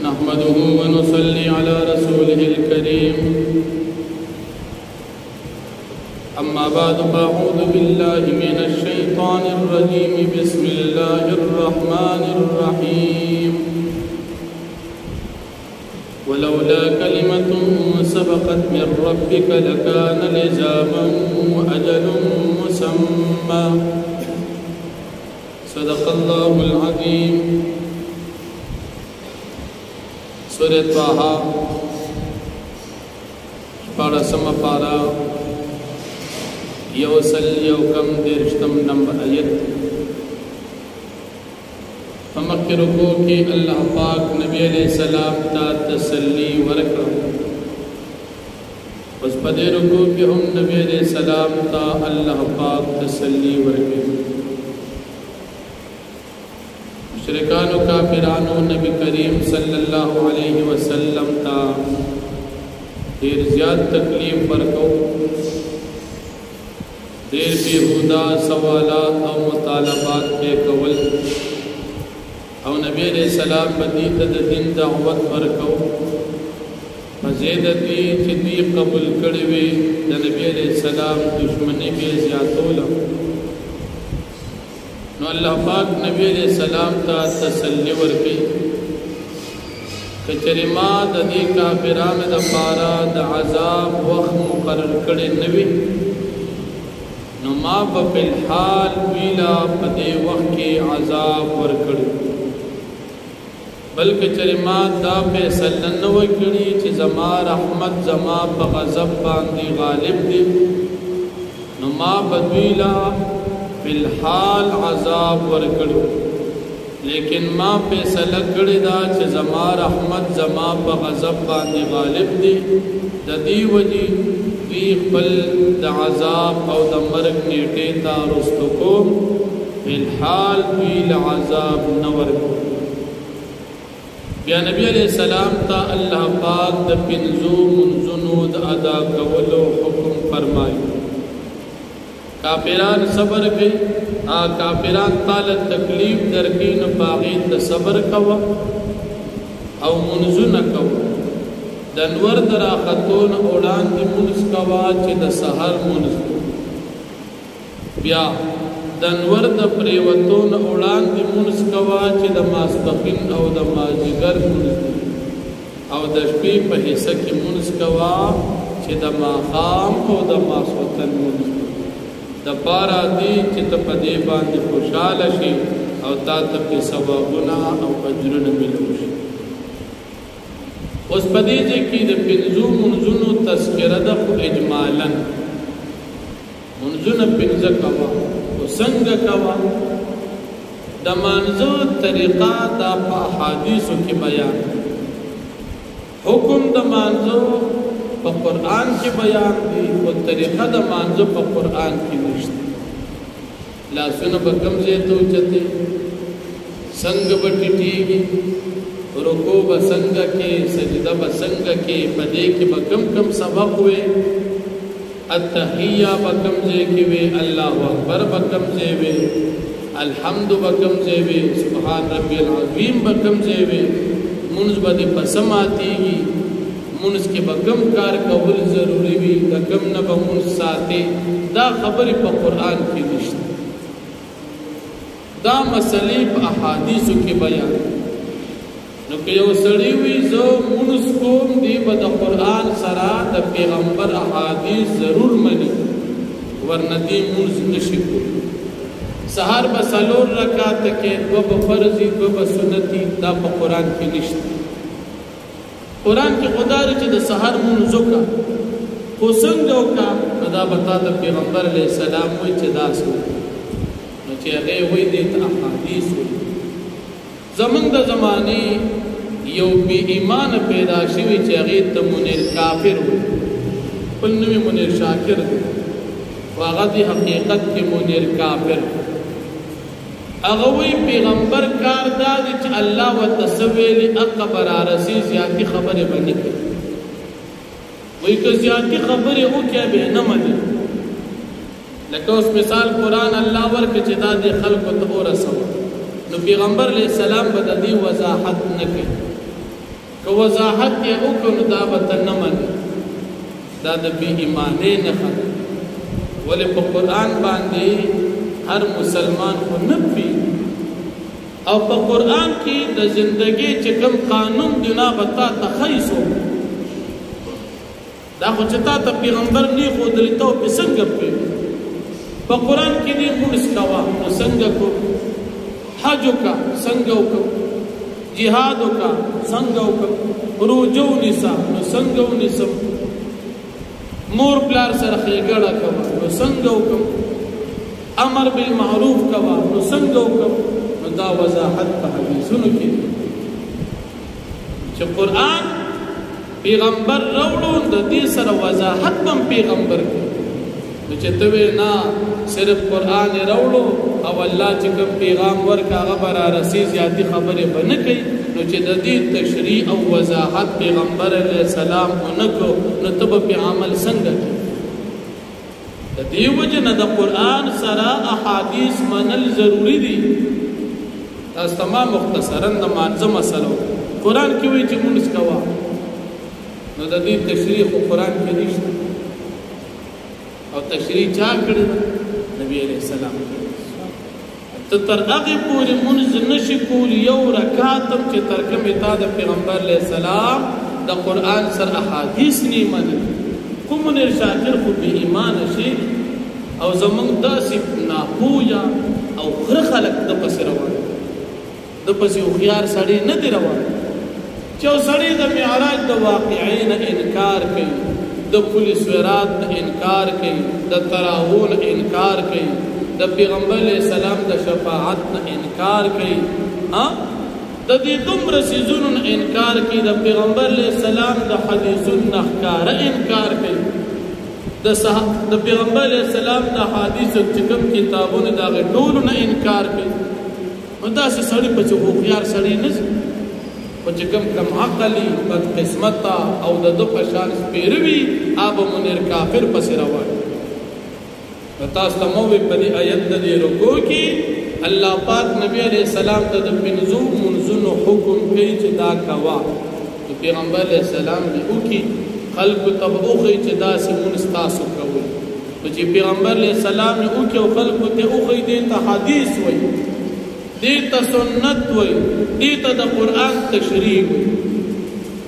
نحمده ونصلي على رسوله الكريم أما بعد فأعوذ بالله من الشيطان الرجيم بسم الله الرحمن الرحيم ولولا كلمة سبقت من ربك لكان لزاما وأجل مسمى صدق الله العظيم. سورة طه شپاړسم پارا یوسل یوکم دیرشتم نمبر آیت. فمکہ رکوع کی اللہ پاک نبی علیہ السلام تا تسلی ورکړه. اس پدې رکوع کې هم نبی علیہ السلام تا اللہ پاک تسلی ورکړه. مشرکان و کافرانو نبی کریم صلی اللہ علیہ وسلم تا دیر زیاد تکلیف ورکو، دیر بیہودہ سوالات او مطالبات کے کول او نبی علیہ السلام بدیت دین دعوت ورکو. مزیدتی چی قبول کروی نبی علیہ السلام دشمنی بے زیادولا. نو اللہ پاک نبی علیہ السلام تا تسلی ورکی کچری ما دا دی کافران دا پارا دا عذاب وقت مقرر کڑی نوی نو ما بفی الحال ویلا پدی وقت کی عذاب ورکڑی، بلکہ چری ما دا فیصلہ نوی کڑی چی زما رحمت زما بغضب باندی غالب دی نو ما بدویلا فی الحال عذاب ورکڑو. لیکن ما فیصلہ کړی دا چې زما رحمت زما په غضب باندې غالب دی، د دې وجې دوی خپل د عذاب او د مرګ نیټې ته رستو کوم، فی الحال دوی له عذاب نه ورکو. بیا نبی علیہ السلام ته الله پاک د پنځو منځونو د ادا کولو حکم فرمایي. کافران صبر کئی، کافران تال تکلیف درکی نو باغید دا صبر کوا او منزو نکوا. دنور در آخطون اوڑان دی منز کوا چی دا سحر منز. بیا دنور دا پریوتون اوڑان دی منز کوا چی دا ماسپخین او دا مازیگر منز او دا شپی پا حصہ کی منز کوا چی دا ماخام او دا ماسوطن منز دا پارا دی چی تا پا دی باندی خوشحال شی او تا تا پی ثوابنا او اجرن ملوشی. اس پا دی جی کی دا پنزو منزونو تذکرہ دا خو اجمالا منزون پنزا کوا او سنگ کوا. دا منزو طریقہ دا پا حادیثو کی بیان، حکم دا منزو پا قرآن کی بیان دی و طریقہ دا مانزو پا قرآن کی نشتی. لاسونا با کم زیتو چتے، سنگ با ٹٹیگی، رکو با سنگ کے، سجدہ با سنگ کے، پدے کی با کم سبق ہوئے، التحیہ با کم زے کیوے، اللہ اکبر با کم زے وے، الحمد با کم زے وے، سبحان ربی العظیم با کم زے وے، منز با دی پسم آتی گی، منز کے بکم کار قبول ضروری بھی دا کم نبا منز ساتے. دا خبری پا قرآن کی نشت، دا مسئلے پا احادیثو کی بیان. نو کہ یو سڑی ہوئی زو منز کوم دی با دا قرآن سرا دا پیغمبر احادیث ضرور منی ورندی منز نشکو. سہار با سلور رکات کے دو با فرضی دو با سنتی دا پا قرآن کی نشت. قرآن کی خدا رچے دا سحر منزو کا خسنگو کا دا بتا دا پیغمبر علیہ السلام ہوئی چے دا سو نو چے اگئے ہوئی دیتا احادیث ہوئی. زمان دا زمانی یو بی ایمان پیدا شوی چے اگئے تا منیر کافر ہوئی، پلنوی منیر شاکر دی واغدی حقیقت کی منیر کافر. اغوی پیغمبر کار دادی چا اللہ و تصویلی اقبر آرسی زیادی خبر بنی کی وی که زیادی خبر او کیا بے نمدی. لکه اس مثال قرآن اللہ ورک چدا دی خلق و تغور سوا نو پیغمبر علیہ السلام بددی وضاحت نکی که وضاحت یې وکړو نو دا به ته نه منې دا د بې ایمانۍ نښه ده ولې په قرآن باندې هر مسلمان خو نه پوهېږي او په قرآن کې د زندګۍ چې کوم قانون دی نه به تا ته ښایي څوک دا خو چې تا ته پیغمبر نه ښودلی ته پرې څنګه پوهېږي په قرآن کې دی مونځ کوه نو څنګه کوو حج وکړه څنګه وکړو جهاد وکړه څنګه وکړو روژه ونیسه نو څنګه ونیسم مور پلار سره ښېګړه کوه نو څنګه وکړم امر بالمعروف کوه نو څنګه وکړم نو دا وضاحت په حدیثونو کې چې قرآن پیغمبر راوړو د دې سره وضاحت هم پیغمبر کوي نو چې ته وې نه صرف قرآن یې راوړو او الله چې کوم پیغام ورکړه هغه به رارسي زیاتې خبرې به نه کوي نو چې د دې تشریح او وضاحت پیغمبر علیه السلام ونه کړو نو ته به پې عمل څنګه کوي د دې وجې نه د قرآن سره احادیث منل ضروري دي تاسو ته مختصرا د مانځه مسله قرآن کې وایي چې مونځ کوه نو د دې تشریح خو قرآن کې نشته او تشریح چا کړی نبی علیہ السلام ته تر هغې پورې مونځ نشي کولی یو رکعت هم چې تر کومې تا د پیغمبر علیه السلام د قرآن سره احادیث نه منل خو منیر شاکر خو بې ایمانه شي او زموږ داسې ناپوهه او غره خلک د پسې روان د پسې هوښیار سړی نه دی روان چې یو سړی د معراج د واقعې نه انکار کوي د پولیس ورات نه انکار کوي د تراوو نه انکار کوي د پیغمبر علیه السلام د شفاعت نه انکار کوي د دې دومره څیزونو نه انکار کوي د پیغمبر علیه السلام د حدیثونو نه ښکاره انکار کوي د پیغمبر علیه السلام د حدیثو چې کوم کتابونه د هغې ټولو نه انکار کوي نو داسې سړي په چې هوښیار سړی نه شي خو چې کوم کم عقلي بدقسمته او د ده په شان سپېره وي هغه به منیر کافر پسې روان نو تاسو ته مو وایي په دې آیت د دې رکوع کې الله پاک نبی علیه السلام ته د پنځو منځونو حکم کوي چې دا کوه نو پیغمبر علیه السلام دې وکړي خلکو ته به وښایي چې داسې مونځ تاسو کوئ نو چې پیغمبر علیه السلام یې وکړي او خلکو ته وښایي دې ته حدیث وایي دې ته سنت وایي دې ته د قرآن تشریح وایي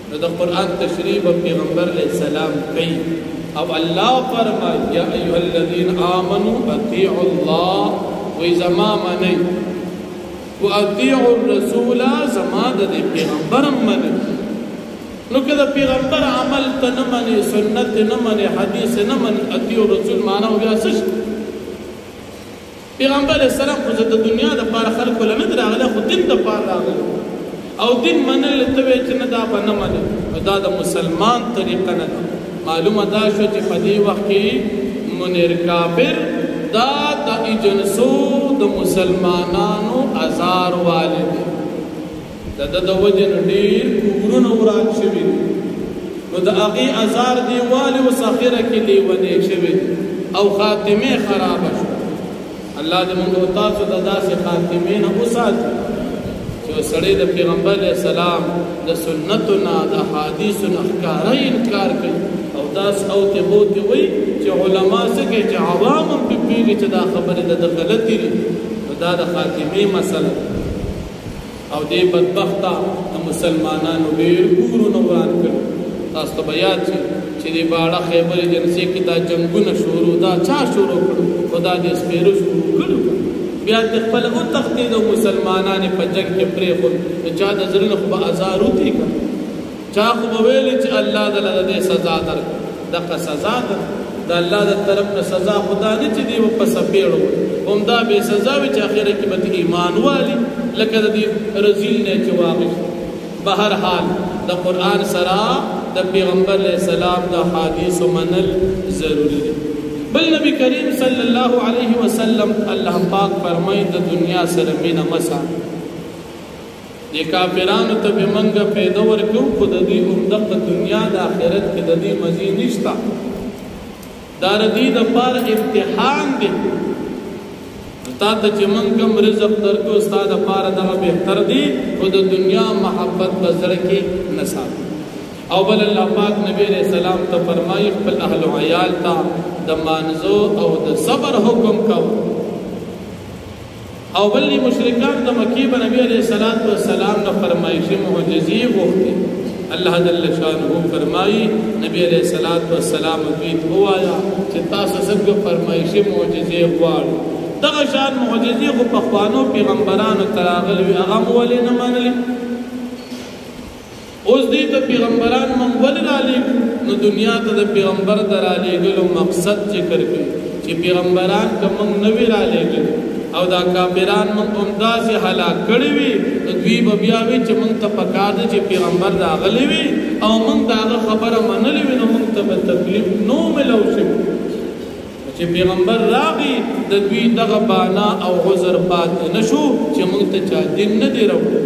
نو د قرآن تشریح به پیغمبر علیه السلام کوي او الله فرمایي یا ایها الذین آمنوا اطیعوا الله وی زما منئ و اطیعوا الرسول زما د پیغمبر منئ نو که د پیغمبر عمل ته نه منې سنت نه منې حدیث نه منې اطیعوا الرسول معنا بیا څه پیغمبر علیه السلام خو د دنیا دپاره خلکو له نه دی راغلی خو دین دپاره راغلی او دین منل ته وایې چې نه دا به نه منې نو دا د مسلمان طریقه نه ده معلومه دا شو چې په دې وخت کې منیر کافر دا د ایجنسو د مسلمانانو ازار والی دی د ده د وجې نه ډېر کورونه وران شوي دي نو د هغې ازار دیوالې اوس اخره کې لیونې شوي دي او خاتمې خرابه شوه الله دې موږ او تاسو د داسې خاتمې نه وساتي چې سړی د پیغمبر علیه السلام د سنتو نه د احادیثو نه ښکاره انکار کوي او داس او ته بوتې وایي چې علما څه کوي چې عوام هم پرې پوهېږي چې دا خبرې د ده غلطې دي نو دا د خاتمې مسله او دې بدبخته د مسلمانانو ډېر کورونه وران کړي تاسو ته به یاد شي چې د باړه خیبر ایجنسۍ کې دا جنګونه شروع دا چا شروع کړو خو دا د سپېرو شروع کړو بیا د خپله وتښتېد او مسلمانان یې په جنګ کې پرېښول د چا د زړه نه خو به ازار وتېږه چا خو به ویلې چې الله دله د دې سزا درکړه دغه سزا ده د الله د طرف نه سزا خو دا نه چې دی به په څپېړو همدا بې سزا وي چې اخره کې به ته ایمان والي لکه د دې رزیل نه چې واقع به هر حال د قرآن سره د پیغمبر علیه السلام د حدیثو منل ضروري دی بل نبی کریم صلی الله علیه وسلم الله پاک فرمایي د دنیا سره مینه مساته د کافرانو ته به منګه پیدا ورکړو خو د دوی همدغه دنیا د آخرت کې د دوی مزې نشته دا د دوی دپاره امتحان دی تا ته چې موږ کوم رزق درکو ستا دپاره دغه بهتر دی خو د دنیا محبت په زړه کې نه ساتي. او بل الله پاک نبی علیہ السلام ته فرمایي خپل اهل و عیال ته د مانځو او د صبر حکم کوو. او بل مشرکان د مکی به نبی علیہ السلام نه فرمایشي معجزې غوښتې. الله جل شانه فرمایي نبی علیہ السلام دوی ته ووایه چې تاسو څنګه فرمایشي معجزې غواړئ. دغه شان معجزې خو پخوانو پیغمبرانو ته راغلي وي، هغه مو ولې نه منلې؟ اوس دې ته پیغمبران موږ ولې رالېږو؟ نو دنیا ته د پیغمبر د رالېږلو مقصد ذکر کوي چې پیغمبران که موږ نه وي رالېږلي او دا کافران موږ همداسې هلاک کړي وي، نو دوی به بیا وي چې موږ ته پکار ده چې پیغمبر راغلی وي او موږ د هغه خبره منلې وي، نو موږ ته به تکلیف نو ملو شوي. چې پیغمبر راغی د دوی دغه بانا او عذر پاتې نه شو چې موږ ته چا دین نه دی راوړی.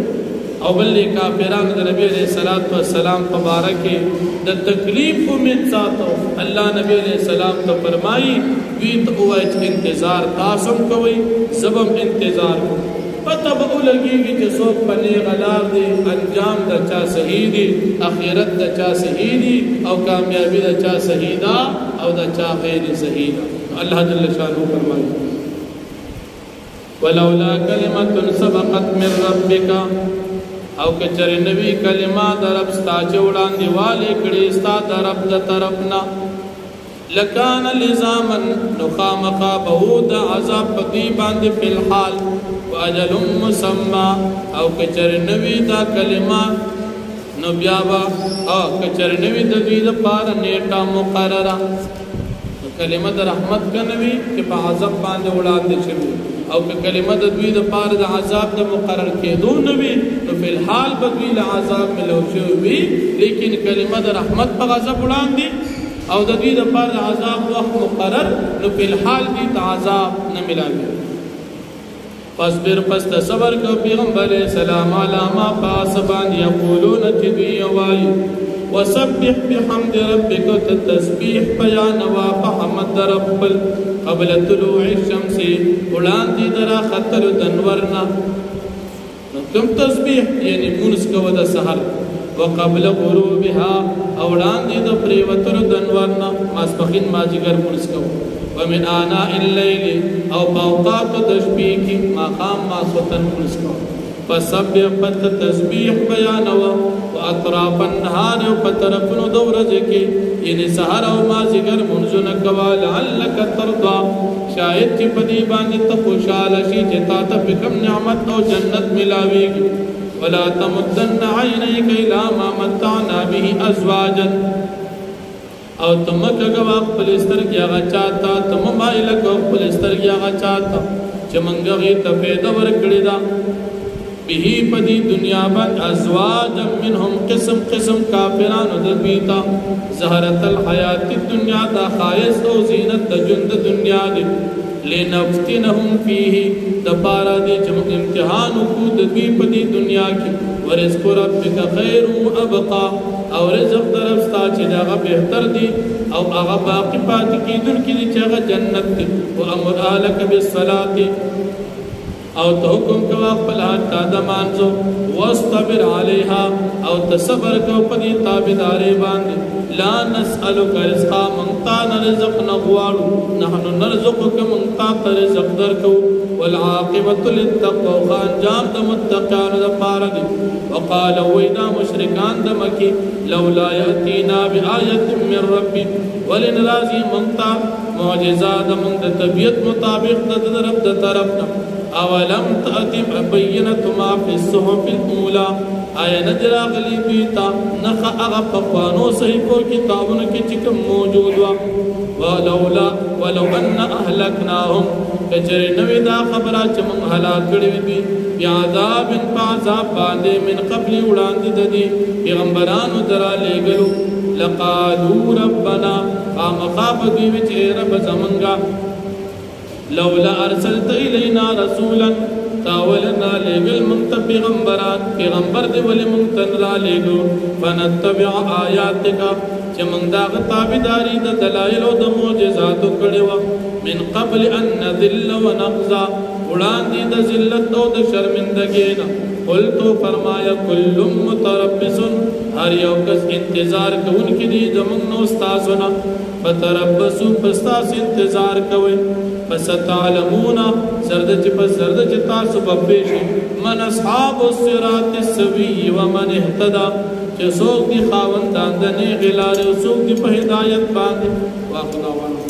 او بل کافرانو د نبی علیہ السلام په باره کې د تکلیف امید ساتو. الله نبی علیہ السلام ته فرمایي دوی ته ووایي چې انتظار تاسو هم کوئ، زه به هم انتظار کوم. پته به ولګېږي چې څوک په نیغه لار دی، انجام د چا صحیح دی، اخرت د چا صحیح دی او کامیابي د چا صحیح ده او د چا غیر صحیح ده. الله جل شانه فرمایي ولولا کلمة سبقت من ربک، او کچری نوی کلمه در رب ستا چې وړاندې والې کړې ستا د رب د طرف نه، لکان لزاما نو خامخا به و د عذاب په دوی باندې فی الحال و اجل مسمى. او کچری نوی دا کلمه نو بیا به کچری نوی د دوی دپاره نیټه مقرره. کلمه د رحمت که نوی چې په عذاب باندې وړاندې شوي، او که کلمه د دوی دپاره د عذاب د مقرر کېدو نه وي نو فی الحال به دوی له عذاب ملو شوي وي، لیکن کلمه د رحمت په غضب وړاندې او د دوی دپاره د عذاب وخت مقرر نو فی الحال دوی ته عذاب نه ملاوي. فاصبر پس ته صبر کو پیغمبر علیہ السلام علی ما پاس باندې یقولون چې دوی وایي وسبح بحمد ربک تسبیح بیان وا بحمد رب قبل طلوع الشمس وړاندې درا خطر دنورنا. کوم تسبیح یعنی مونږ کو د سحر وقبل غروبها او وړاندې د پریوتر دنورنا ماسپخین ماجګر مونږ کو ومن آناء الليل او باوقات د شپې کې ماقام ماسوتن مونږ کو. فسبح پت تسبیح بیان و اطراف النهار په طرفونو د ورځې کې یعنی سحر او مازیګر منځونه کوه لعلک ترضى شاید چې په دې باندې ته خوشاله شي چې تا ته کوم نعمت او جنت ملاويږي. ولا تمدن عینیک الی ما متعنا به ازواجا او تمکه غوا خپل سترګې هغه چاته تم مایل کو خپل سترګې هغه چاته چې منګه غي ته پیدا ورکړی دا به پدی دنیا باندې ازواج منهم قسم قسم کافرانو د دویتا زهرت الحیات الدنیا دا خایس او زینت د ژوند دنیا دی لنفتنهم فيه د پارا دی چې امتحان کو د دوی پدی دنیا کې ورزق ربک خیر و ابقا او رزق درفستا چې دا بهتر دی او هغه باقی پاتې کیدونکي دي چې هغه جنت دی. او امر اهلک بالصلاه او ته حکم کوا خپل تا د مانځو واستبر علیها او تصبر کو په دې تابعداري باندې. لا نسألک رزقا منتا رزق نغواړو نحنو نرزقک منتا رزق درکو والعاقبۃ للتقوى انجام د متقین لپاره دي. وقال وینا مشرکان د مکی لولا یاتینا بآیه من ربی ولن راضی منتا معجزات من د طبیعت مطابق د رب د طرفنا. اولم تأتی بینت ما فی الصحف الاولى آیا نجرا غلی بیتا نخا اغا پخوانو صحیفو کتابون کی چکم موجود ولو ان اهلکناهم کچری نوی دا خبرہ چمم حلاک کڑی بی بیعذاب پعذاب باندے من قبل اڑاندی ددی پیغمبرانو درا لے گلو لقالو ربنا خامخاب دیوی چے رب زمنگا لولا ارسلت الینا رسولا تاولنا لگل منتب پیغمبر دی ولی منتن را لگو فنتبع آیاتکا چه من داغ تابداری دا دلائل و دا موجزاتو کڑیوا من قبل ان نذل و نقضا وړاندې د ذلت او د شرمندګۍ نه قلتو فرمایا کل متربص هر یو کس انتظار کوونکی دی زموږ نو ستاسو نه فتربصوا پس تاسو انتظار کوئ فستعلمون سرد چې تاسو به پوه شئ من اصحاب الصراط السوي ومن اهتدى چې څوک دي خاوندان د نیغې لارې او څوک دي په هدایت باندې. واخر دعوانا